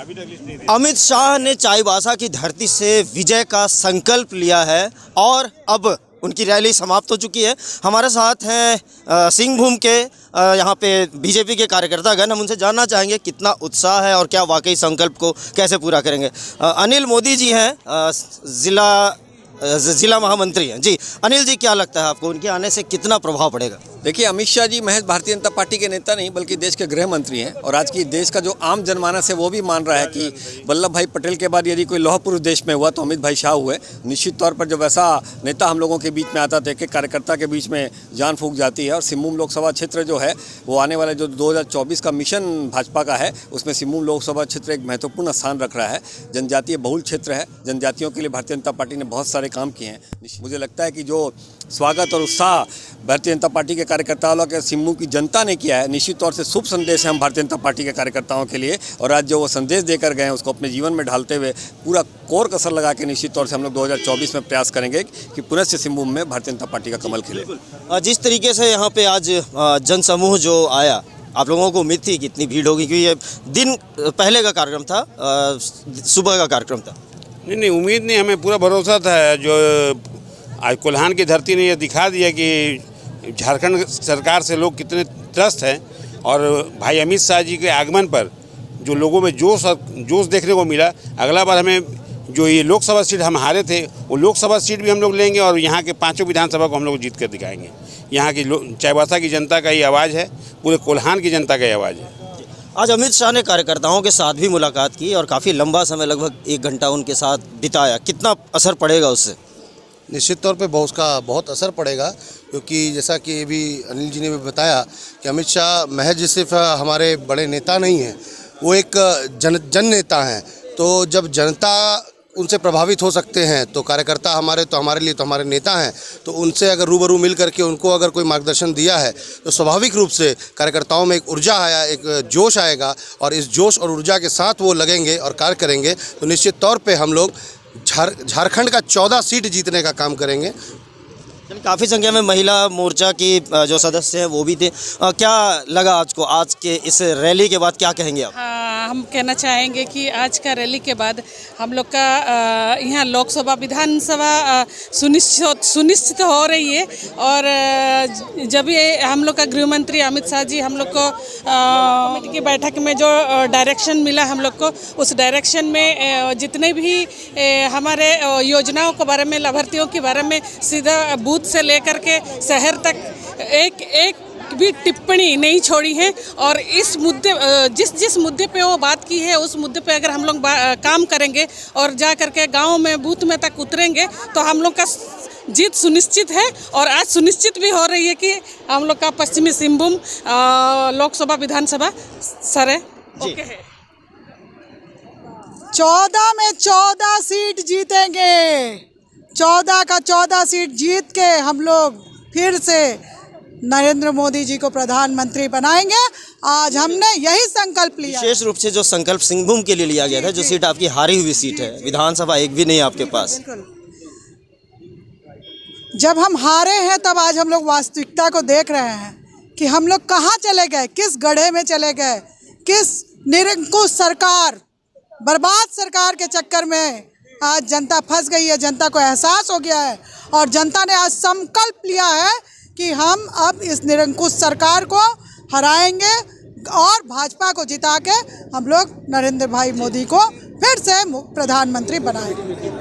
अमित शाह ने चाईबासा की धरती से विजय का संकल्प लिया है और अब उनकी रैली समाप्त हो चुकी है। हमारे साथ हैं सिंहभूम के यहाँ पे बीजेपी के कार्यकर्तागण। हम उनसे जानना चाहेंगे कितना उत्साह है और क्या वाकई संकल्प को कैसे पूरा करेंगे। अनिल मोदी जी हैं, जिला महामंत्री हैं। जी अनिल जी, क्या लगता है आपको उनके आने से कितना प्रभाव पड़ेगा? देखिए, अमित शाह जी महज भारतीय जनता पार्टी के नेता नहीं बल्कि देश के गृह मंत्री हैं और आज की देश का जो आम जनमानस है वो भी मान रहा है कि वल्लभ भाई पटेल के बाद यदि कोई लौह पुरुष देश में हुआ तो अमित भाई शाह हुए। निश्चित तौर पर जब ऐसा नेता हम लोगों के बीच में आता है कि कार्यकर्ता के बीच में जान फूंक जाती है। और सिंहभूम लोकसभा क्षेत्र जो है वो आने वाले जो 2024 का मिशन भाजपा का है उसमें सिंहभूम लोकसभा क्षेत्र एक महत्वपूर्ण स्थान रख रहा है। जनजातीय बहुल क्षेत्र है, जनजातियों के लिए भारतीय जनता पार्टी ने बहुत सारे काम किए हैं। मुझे लगता है कि जो स्वागत और उत्साह भारतीय जनता पार्टी के कार्यकर्ताओं के सिंहभूम की जनता ने किया है, निश्चित तौर से शुभ संदेश है हम भारतीय जनता पार्टी के कार्यकर्ताओं के लिए। और आज जो वो संदेश देकर गए हैं उसको अपने जीवन में ढालते हुए पूरा कोर कसर लगा के निश्चित तौर से हम लोग 2024 में प्रयास करेंगे कि पुनः से सिंहभूम में भारतीय जनता पार्टी का कमल खिले। जिस तरीके से यहाँ पे आज जनसमूह जो आया, आप लोगों को उम्मीद थी कि इतनी भीड़ होगी? क्योंकि ये दिन पहले का कार्यक्रम था, सुबह का कार्यक्रम था। नहीं, उम्मीद नहीं, हमें पूरा भरोसा था। जो आज कोल्हान की धरती ने यह दिखा दिया कि झारखंड सरकार से लोग कितने त्रस्त हैं। और भाई अमित शाह जी के आगमन पर जो लोगों में जोश देखने को मिला। अगला बार हमें जो ये लोकसभा सीट हम हारे थे वो लोकसभा सीट भी हम लोग लेंगे और यहाँ के 5 विधानसभा को हम लोग जीत कर दिखाएंगे। यहाँ की चाईबासा की जनता का ये आवाज़ है, पूरे कोल्हान की जनता का ये आवाज़ है। आज अमित शाह ने कार्यकर्ताओं के साथ भी मुलाकात की और काफ़ी लंबा समय, लगभग 1 घंटा उनके साथ बिताया। कितना असर पड़ेगा उससे? निश्चित तौर पे उसका बहुत असर पड़ेगा, क्योंकि जैसा कि अभी अनिल जी ने भी बताया कि अमित शाह महज सिर्फ हमारे बड़े नेता नहीं हैं, वो एक जन नेता हैं। तो जब जनता उनसे प्रभावित हो सकते हैं तो कार्यकर्ता हमारे लिए तो हमारे नेता हैं। तो उनसे अगर रूबरू मिल करके उनको अगर कोई मार्गदर्शन दिया है तो स्वाभाविक रूप से कार्यकर्ताओं में एक ऊर्जा आया, एक जोश आएगा और इस जोश और ऊर्जा के साथ वो लगेंगे और कार्य करेंगे। तो निश्चित तौर पे हम लोग झारखंड का 14 सीट जीतने का काम करेंगे। काफ़ी संख्या में महिला मोर्चा की जो सदस्य हैं वो भी थे। क्या लगा आपको आज के इस रैली के बाद? क्या कहेंगे आप? हम कहना चाहेंगे कि आज का रैली के बाद हम लोग का यहाँ लोकसभा विधानसभा सुनिश्चित हो रही है। और जब ये हम लोग का गृह मंत्री अमित शाह जी हम लोग को कमेटी की बैठक में जो डायरेक्शन मिला हम लोग को, उस डायरेक्शन में जितने भी हमारे योजनाओं के बारे में, लाभार्थियों के बारे में सीधा बूथ से लेकर के शहर तक एक भी टिप्पणी नहीं छोड़ी है। और इस मुद्दे जिस मुद्दे पे वो बात की है उस मुद्दे पे अगर हम लोग काम करेंगे और जा करके गाँव में बूथ में तक उतरेंगे तो हम लोग का जीत सुनिश्चित है। और आज सुनिश्चित भी हो रही है कि हम लोग का पश्चिमी सिंहभूम लोकसभा विधानसभा सरे ओके है। 14 में 14 सीट जीतेंगे। 14 का 14 सीट जीत के हम लोग फिर से नरेंद्र मोदी जी को प्रधानमंत्री बनाएंगे। आज हमने यही संकल्प लिया। विशेष रूप से जो संकल्प सिंहभूम के लिए लिया गया था, जो सीट आपकी हारी हुई सीट है, विधानसभा एक भी नहीं आपके पास। जब हम हारे हैं तब आज हम लोग वास्तविकता को देख रहे हैं कि हम लोग कहाँ चले गए, किस गड्ढे में चले गए, किस निरंकुश सरकार, बर्बाद सरकार के चक्कर में आज जनता फंस गई है। जनता को एहसास हो गया है और जनता ने आज संकल्प लिया है कि हम अब इस निरंकुश सरकार को हराएंगे और भाजपा को जिता के हम लोग नरेंद्र भाई मोदी को फिर से प्रधानमंत्री बनाएंगे।